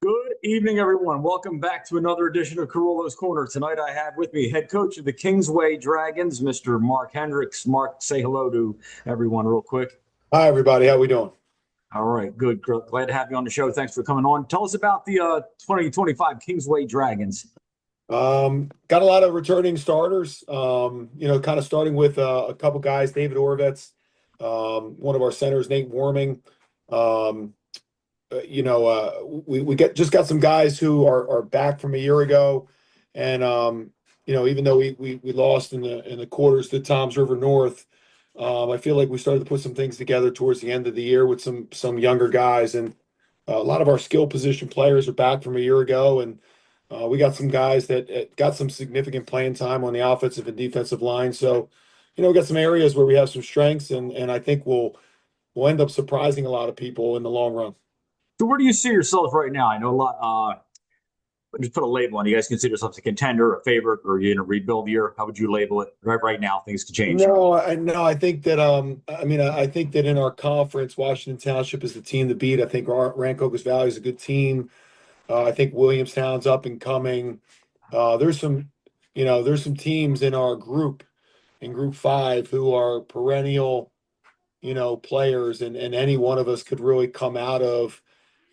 Good evening, everyone. Welcome back to another edition of Carollo's Corner. Tonight I have with me head coach of the Kingsway Dragons, Mr. Mark Hendricks. Mark, say hello to everyone real quick. Hi, everybody. How we doing? All right, good. Glad to have you on the show. Thanks for coming on. Tell us about the 2025 Kingsway Dragons. Got a lot of returning starters. Kind of starting with a couple guys, David Orvetz, one of our centers, Nate Warming. We just got some guys who are back from a year ago, and even though we lost in the quarters to Toms River North, I feel like we started to put some things together towards the end of the year with some younger guys, and a lot of our skill position players are back from a year ago, and we got some guys that got some significant playing time on the offensive and defensive line. So, we got some areas where we have some strengths, and I think we'll end up surprising a lot of people in the long run. So where do you see yourself right now? I know a lot. Just put a label on. You guys consider yourselves a contender, a favorite, or you in a rebuild year? How would you label it? Right now, things could change. No, I think that I think that in our conference, Washington Township is the team to beat. I think our Rancocas Valley is a good team. I think Williamstown's up and coming. There's some teams in our group, in Group 5, who are perennial, players, and any one of us could really come out of,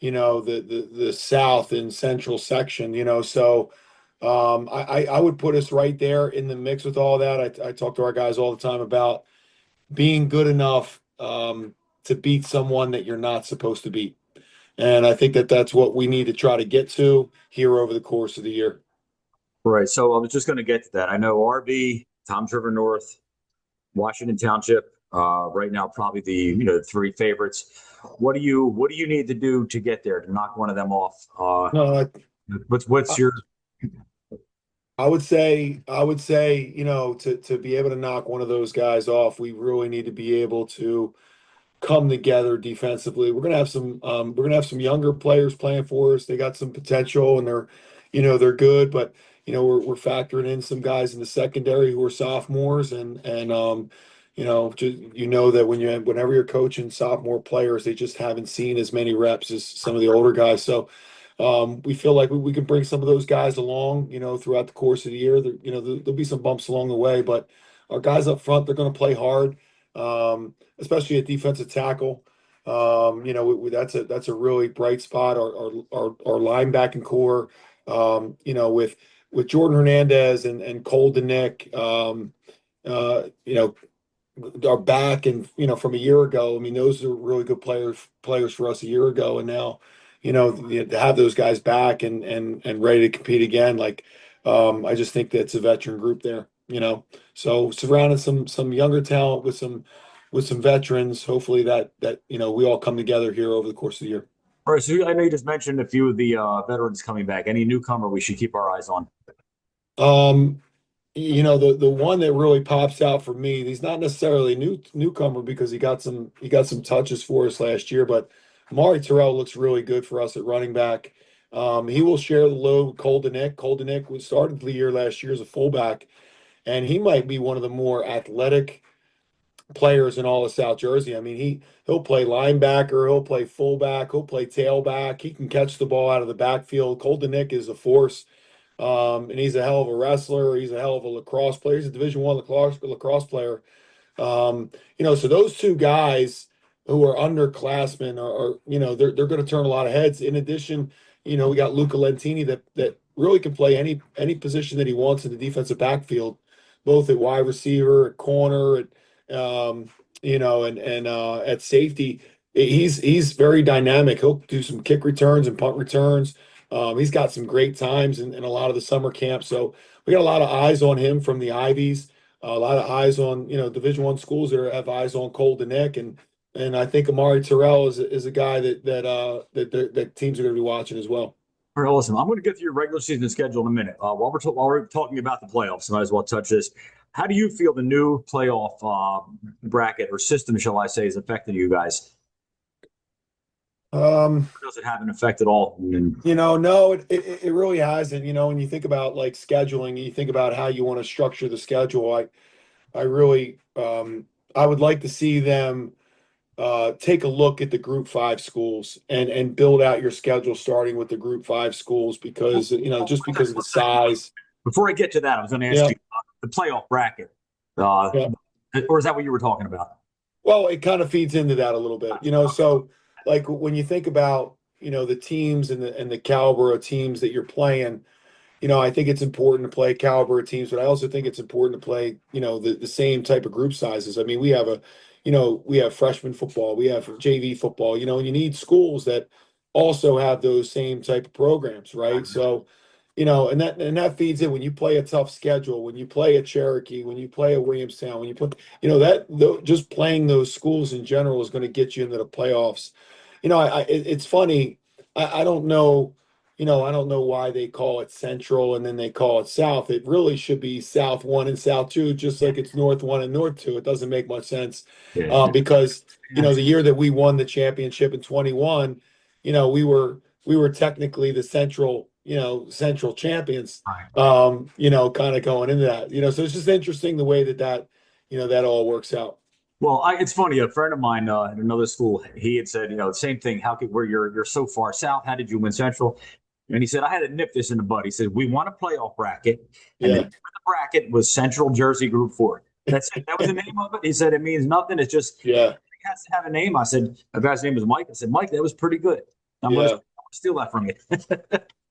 the South and Central section. So I would put us right there in the mix with all that. I talk to our guys all the time about being good enough to beat someone that you're not supposed to beat. And I think that that's what we need to try to get to here over the course of the year. Right. So I was just going to get to that. I know RV, Toms River North, Washington Township, right now probably the three favorites. What do you need to do to get there to knock one of them off? No, what's your? I would say, to be able to knock one of those guys off, we really need to be able to come together defensively. We're gonna have some younger players playing for us. They got some potential, and they're good, but we're factoring in some guys in the secondary who are sophomores, and that whenever you're coaching sophomore players, they just haven't seen as many reps as some of the older guys. So we feel like we can bring some of those guys along, throughout the course of the year. There'll be some bumps along the way, but our guys up front, they're going to play hard, especially at defensive tackle. That's a really bright spot. Our linebacking core, with Jordan Hernandez and Cole DeNick, are back, and from a year ago. I mean, those are really good players for us a year ago, and now to have those guys back and ready to compete again. I just think that's a veteran group there. So surrounding some younger talent with some veterans. Hopefully that we all come together here over the course of the year. All right. So I know you just mentioned a few of the veterans coming back. Any newcomer we should keep our eyes on? The one that really pops out for me, he's not necessarily a newcomer because he got some touches for us last year, but Amari Terrell looks really good for us at running back. He will share the load with Cole DeNick. Cole DeNick started the year last year as a fullback, and he might be one of the more athletic players in all of South Jersey. I mean, he'll play linebacker, he'll play fullback, he'll play tailback. He can catch the ball out of the backfield. Cole DeNick is a force. And he's a hell of a wrestler. He's a hell of a lacrosse player. He's a Division I lacrosse player. So those two guys who are underclassmen they're going to turn a lot of heads. In addition, we got Luca Lentini that really can play any position that he wants in the defensive backfield, both at wide receiver, at corner, and at safety. He's very dynamic. He'll do some kick returns and punt returns. He's got some great times in a lot of the summer camps. So we got a lot of eyes on him from the Ivies, a lot of eyes on, Division I schools that have eyes on Cole DeNick. And I think Amari Terrell is a guy that teams are going to be watching as well. All right, listen, I'm going to get to your regular season schedule in a minute. While we're talking about the playoffs, I might as well touch this. How do you feel the new playoff bracket or system, shall I say, is affecting you guys? Does it have an effect at all? No, it really hasn't. When you think about scheduling, you think about how you want to structure the schedule. I really I would like to see them take a look at the Group 5 schools and build out your schedule starting with the Group 5 schools because just because of the size. Before I get to that, I was going to ask Yeah, you the playoff bracket. Uh, yeah. or is that what you were talking about? Well, it kind of feeds into that a little bit, so like when you think about, the teams and the caliber of teams that you're playing, I think it's important to play caliber of teams, but I also think it's important to play, the same type of group sizes. I mean, we have freshman football, we have JV football, and you need schools that also have those same type of programs, right? So, and that feeds in when you play a tough schedule, when you play a Cherokee, when you play a Williamstown, when you put, just playing those schools in general is going to get you into the playoffs. It's funny. I don't know. I don't know why they call it Central and then they call it South. It really should be South 1 and South 2, just like it's North 1 and North 2. It doesn't make much sense Yeah. because the year that we won the championship in 21, we were technically the Central champions. Right. Kind of going into that. So it's just interesting the way that all works out. Well, it's funny. A friend of mine at another school, he had said, the same thing. How could where you're so far south? How did you win Central? And he said, I had to nip this in the bud. He said, we won a playoff bracket, and the name Yeah. of the bracket was Central Jersey Group 4. That's it. That was the name of it. He said, it means nothing. It's just it Yeah. has to have a name. I said, a guy's name was Mike. I said, Mike, that was pretty good. I'm going to Yeah. steal that from you.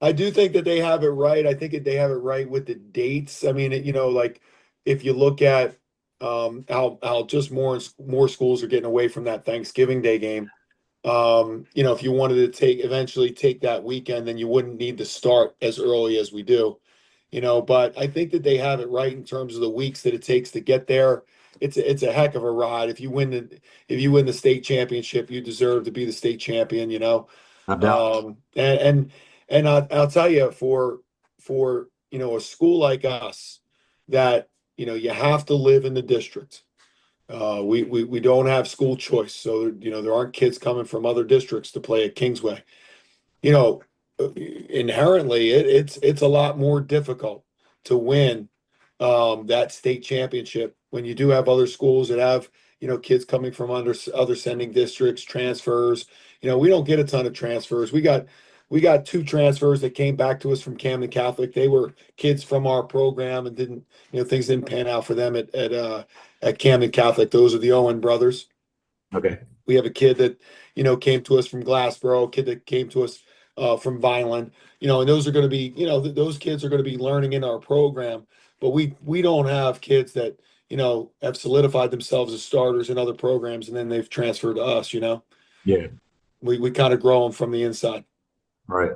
I do think that they have it right. I think that they have it right with the dates. I mean, like if you look at how just more schools are getting away from that Thanksgiving Day game. If you wanted to eventually take that weekend, then you wouldn't need to start as early as we do. But I think that they have it right in terms of the weeks that it takes to get there. It's a heck of a ride. If you win the state championship, you deserve to be the state champion. No doubt. And I'll tell you, for a school like us that you have to live in the district. We don't have school choice, so there aren't kids coming from other districts to play at Kingsway. You know, Inherently, it's a lot more difficult to win that state championship when you do have other schools that have kids coming from under other sending districts, transfers. We don't get a ton of transfers. We got two transfers that came back to us from Camden Catholic. They were kids from our program and didn't things didn't pan out for them at Camden Catholic. Those are the Owen brothers. Okay. We have a kid that came to us from Glassboro, a kid that came to us from Vineland, and those are going to be those kids are going to be learning in our program, but we don't have kids that have solidified themselves as starters in other programs and then they've transferred to us. Yeah. We kind of grow them from the inside. Right.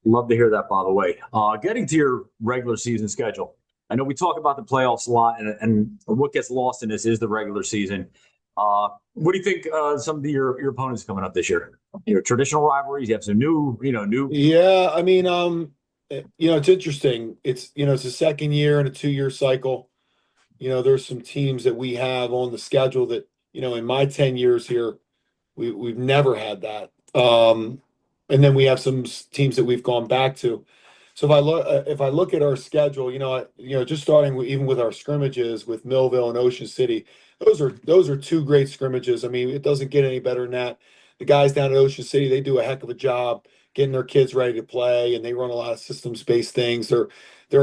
Love to hear that, by the way. Getting to your regular season schedule. I know we talk about the playoffs a lot, and what gets lost in this is the regular season. What do you think some of your opponents coming up this year? Traditional rivalries. You have some new. Yeah, I mean, it's interesting. It's a second year in a 2-year cycle. There's some teams that we have on the schedule that, in my 10 years here, we've never had that. And then we have some teams that we've gone back to. So if I look at our schedule, just starting even with our scrimmages with Millville and Ocean City, those are two great scrimmages. I mean, it doesn't get any better than that. The guys down at Ocean City, they do a heck of a job getting their kids ready to play, and they run a lot of systems-based things. They're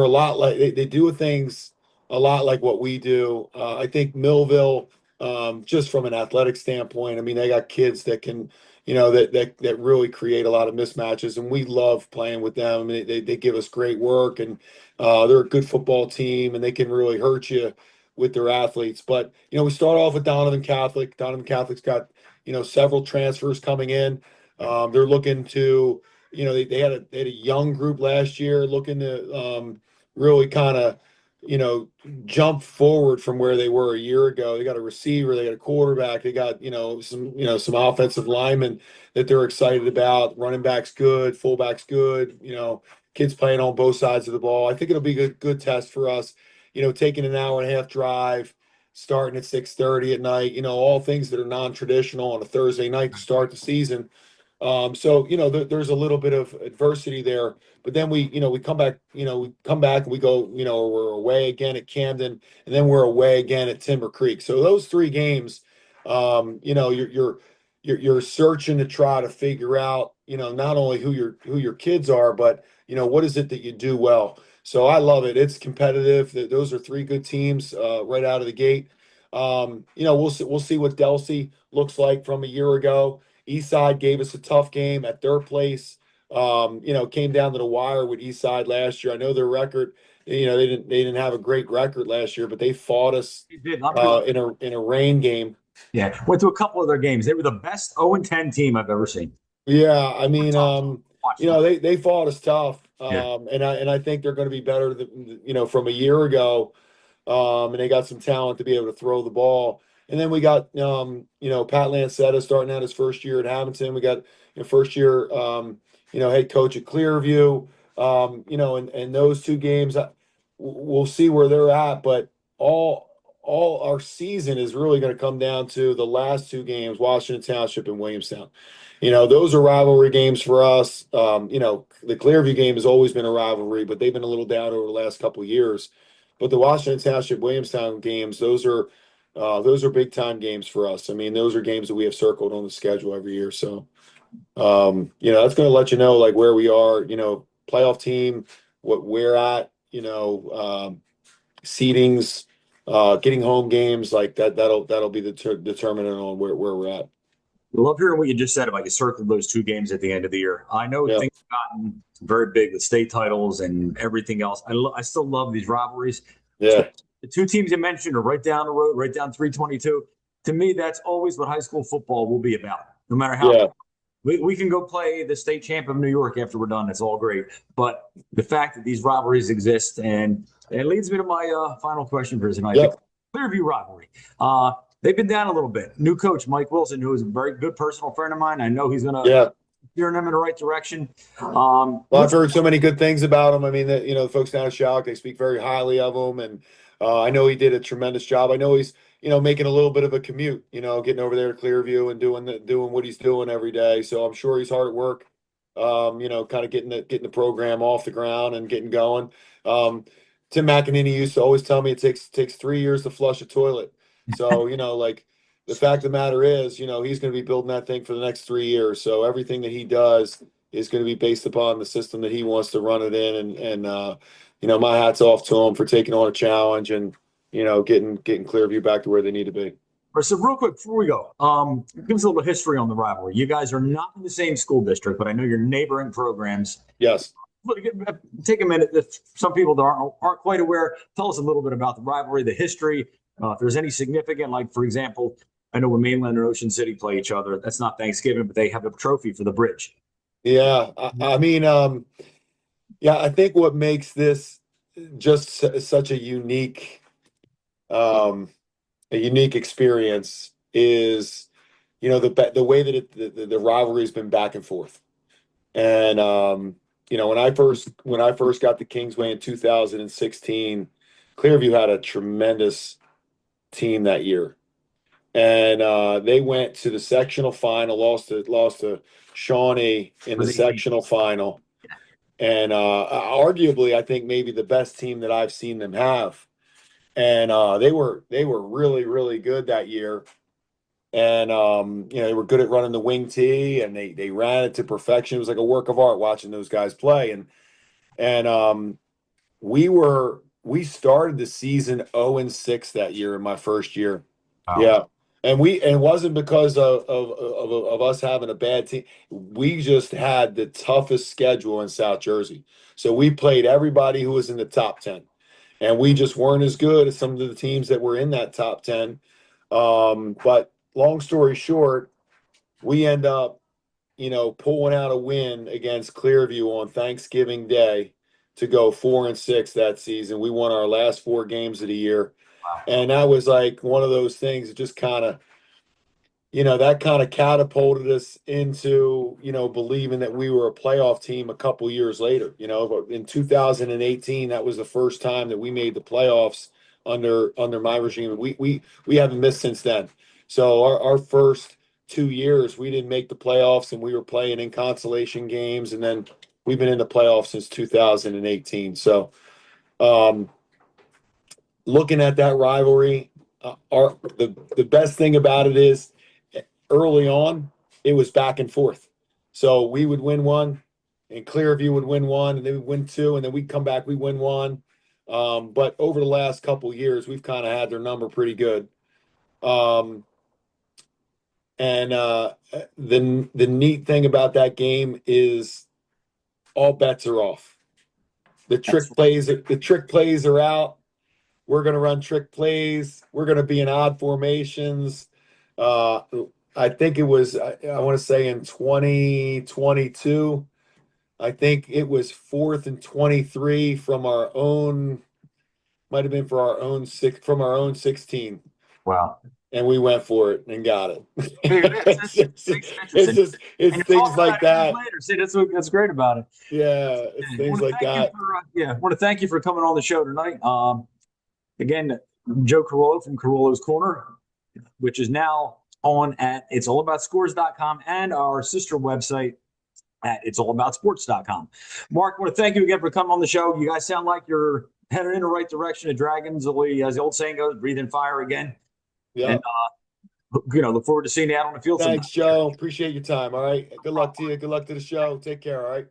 a lot like they do things a lot like what we do. I think Millville, just from an athletic standpoint, I mean, they got kids that can that really create a lot of mismatches, and we love playing with them. They give us great work, and they're a good football team, and they can really hurt you with their athletes. But we start off with Donovan Catholic. Donovan Catholic's got several transfers coming in. They're looking to they had a young group last year looking to really kind of jump forward from where they were a year ago. They got a receiver, they got a quarterback, they got some offensive linemen that they're excited about. Running back's good, fullback's good. Kids playing on both sides of the ball. I think it'll be a good test for us. Taking an hour and a half drive, starting at 6:30 at night. All things that are non-traditional on a Thursday night to start the season. So there's a little bit of adversity there, but then we come back, and we go, we're away again at Camden, and then we're away again at Timber Creek. So those three games, You know, you're searching to try to figure out, you know, not only who your kids are, but you know, what is it that you do well. So I love it. It's competitive. Those are three good teams right out of the gate. You know, we'll see what Delsey looks like from a year ago. Eastside gave us a tough game at their place. You know, came down to the wire with Eastside last year. I know their record, you know, they didn't have a great record last year, but they fought us They did. I'm good. in a rain game. Yeah, went to a couple of their games. They were the best 0-10 team I've ever seen. Yeah, I Were mean, tough to watch you know, them. they fought us tough, Yeah. and I think they're going to be better than, you know, from a year ago. And they got some talent to be able to throw the ball. And then we got, you know, Pat Lancetta starting out his first year at Hamilton. We got, you know, first year, you know, head coach at Clearview. You know, and those two games, we'll see where they're at. But all our season is really going to come down to the last two games, Washington Township and Williamstown. You know, those are rivalry games for us. You know, the Clearview game has always been a rivalry, but they've been a little down over the last couple of years. But the Washington Township Williamstown games, those are big time games for us. I mean, those are games that we have circled on the schedule every year. So you know, that's going to let you know like where we are. You know, playoff team, what we're at. You know, seedings, getting home games like that. That'll be the determinant on where we're at. I love hearing what you just said about you circled those two games at the end of the year. I know Yeah, things have gotten very big with state titles and everything else. I still love these rivalries. yeah, The two teams you mentioned are right down the road, right down 322. To me, that's always what high school football will be about. No matter how yeah, we can go play the state champ of New York after we're done. It's all great. But the fact that these rivalries exist, and it leads me to my final question for tonight: the yep, Clearview rivalry. They've been down a little bit. New coach Mike Wilson, who is a very good personal friend of mine. I know he's going to yeah. steer them in the right direction. Well, I've What's heard so many good things about him. I mean, that you know, the folks down at Shallock, they speak very highly of him, and I know he did a tremendous job. I know he's, you know, making a little bit of a commute, you know, getting over there to Clearview and doing what he's doing every day. So I'm sure he's hard at work. You know, kind of getting the program off the ground and getting going. Tim McEnany used to always tell me it takes 3 years to flush a toilet. So you know, like the fact of the matter is, you know, he's going to be building that thing for the next 3 years. So everything that he does is going to be based upon the system that he wants to run it in. And you know, my hat's off to him for taking on a challenge and, you know, getting Clearview back to where they need to be. so real quick before we go, give us a little history on the rivalry. You guys are not in the same school district, but I know you're neighboring programs. Yes. Take a minute. If some people that aren't quite aware, tell us a little bit about the rivalry, the history. If there's any significant, like for example, I know when Mainland and Ocean City play each other, that's not Thanksgiving, but they have a trophy for the bridge. Yeah. I mean, yeah, I think what makes this just such um, a unique experience is, you know, the way that the rivalry has been back and forth. And you know, when I first got to Kingsway in 2016, Clearview had a tremendous team that year, and they went to the sectional final, lost to Shawnee in For the the 18. sectional final, and arguably, I think maybe the best team that I've seen them have. And they were really good that year. And you know, they were good at running the wing tee, and they ran it to perfection. It was like a work of art watching those guys play. And we started the season 0-6 that year in my first year. Wow. Yeah. And it wasn't because of us having a bad team. We just had the toughest schedule in South Jersey. So we played everybody who was in the top 10. And we just weren't as good as some of the teams that were in that top 10. But long story short, we end up, you know, pulling out a win against Clearview on Thanksgiving Day to go 4-6 that season. We won our last four games of the year. And that was like one of those things that just kind of, you know, that kind of catapulted us into, you know, believing that we were a playoff team a couple years later. You know, in 2018, that was the first time that we made the playoffs under my regime. We haven't missed since then. So our first 2 years, we didn't make the playoffs, and we were playing in consolation games, and then we've been in the playoffs since 2018. So, looking at that rivalry, the best thing about it is early on it was back and forth. So we would win one, and Clearview would win one, and they would win two, and then we'd come back, we win one. But over the last couple years, we've kind of had their number pretty good. And the neat thing about that game is all bets are off. The trick plays are out. We're going to run trick plays. We're going to be in odd formations. I think it was, I want to say in 2022, I think it was 4th and 23 from our own, might have been for our own from our own 16. Wow. And we went for it and got it. It's things like that. Later. See, that's great about it. Yeah, it's things like that. I want to thank you for coming on the show tonight. Again, Joe Carollo from Carollo's Corner, which is now on at it'sallaboutScores.com and our sister website at it'sallaboutsports.com. Mark, I want to thank you again for coming on the show. You guys sound like you're headed in the right direction. The Dragons, as the old saying goes, breathing fire again. Yeah. And, look forward to seeing you out on the field. Thanks, Joe. Appreciate your time. All right. Good luck to you. Good luck to the show. Take care. All right.